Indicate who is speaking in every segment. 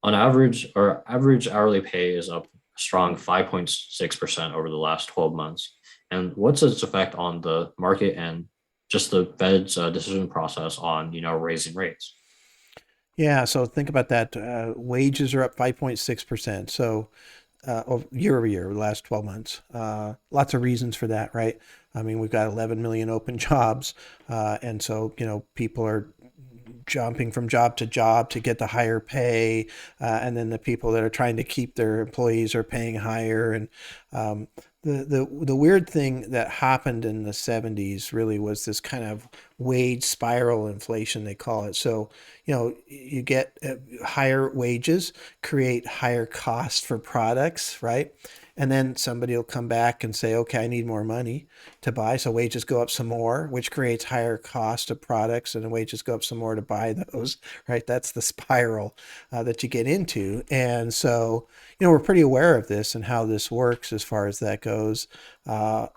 Speaker 1: On average, our average hourly pay is up a strong 5.6% over the last 12 months. And what's its effect on the market and just the Fed's decision process on, raising rates?
Speaker 2: Yeah, so think about that. Wages are up 5.6%. So year over year, the last 12 months. Lots of reasons for that, right? I mean, we've got 11 million open jobs. And so, people are jumping from job to job to get the higher pay. And then the people that are trying to keep their employees are paying higher. And um, the weird thing that happened in the 70s really was this kind of wage spiral inflation, they call it. So, you get higher wages, create higher costs for products, right? And then somebody will come back and say, okay, I need more money to buy. So wages go up some more, which creates higher cost of products, and the wages go up some more to buy those, right? That's the spiral that you get into. And so, we're pretty aware of this and how this works as far as that goes. Uh,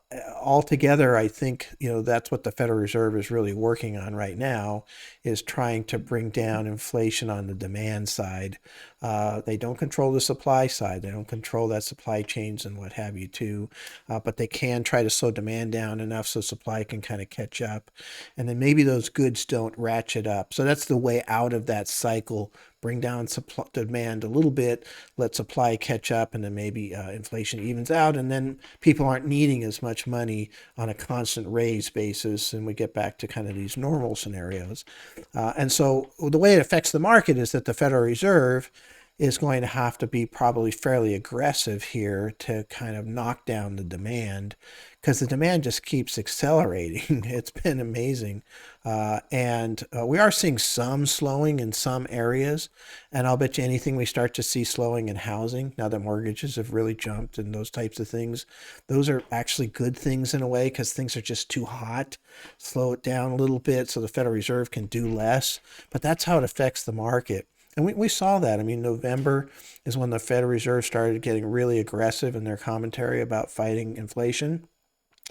Speaker 2: Altogether, I think, that's what the Federal Reserve is really working on right now is trying to bring down inflation on the demand side. They don't control the supply side. They don't control that supply chains and what have you too. But they can try to slow demand down enough so supply can kind of catch up. And then maybe those goods don't ratchet up. So that's the way out of that cycle. Bring down supply, demand a little bit, let supply catch up, and then maybe inflation evens out, and then people aren't needing as much money on a constant raise basis, and we get back to kind of these normal scenarios. And so the way it affects the market is that the Federal Reserve is going to have to be probably fairly aggressive here to kind of knock down the demand because the demand just keeps accelerating. It's been amazing. And we are seeing some slowing in some areas. And I'll bet you anything we start to see slowing in housing now that mortgages have really jumped and those types of things. Those are actually good things in a way because things are just too hot. Slow it down a little bit so the Federal Reserve can do less. But that's how it affects the market. And we saw that. I mean, November is when the Federal Reserve started getting really aggressive in their commentary about fighting inflation.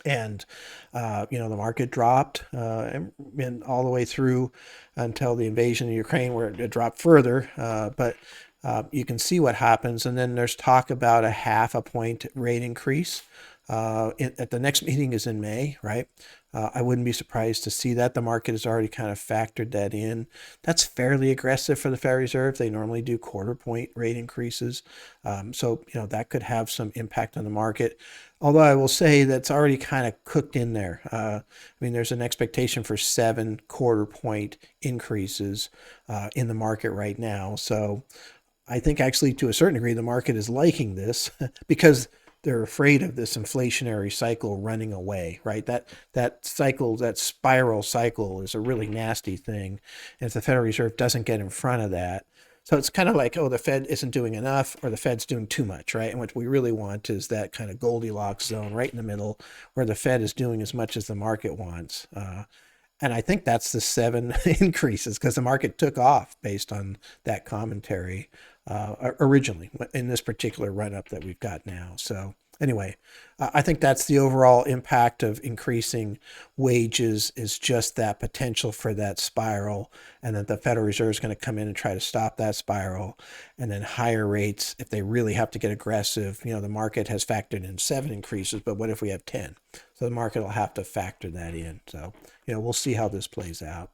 Speaker 2: And, the market dropped and all the way through until the invasion of Ukraine, where it dropped further. But you can see what happens. And then there's talk about a half a point rate increase. At the next meeting is in May, right? I wouldn't be surprised to see that. The market has already kind of factored that in. That's fairly aggressive for the Federal Reserve. They normally do quarter point rate increases. So, that could have some impact on the market. Although I will say that's already kind of cooked in there. I mean, there's an expectation for 7 quarter point increases in the market right now. So I think actually to a certain degree, the market is liking this because they're afraid of this inflationary cycle running away, right? That cycle, that spiral cycle is a really nasty thing. And if the Federal Reserve doesn't get in front of that, so it's kind of like, oh, the Fed isn't doing enough or the Fed's doing too much, right? And what we really want is that kind of Goldilocks zone right in the middle where the Fed is doing as much as the market wants. And I think that's the seven increases because the market took off based on that commentary originally in this particular run up that we've got now. So anyway, I think that's the overall impact of increasing wages is just that potential for that spiral, and that the Federal Reserve is going to come in and try to stop that spiral, and then higher rates if they really have to get aggressive. The market has factored in 7 increases, but what if we have 10? So the market will have to factor that in. So we'll see how this plays out.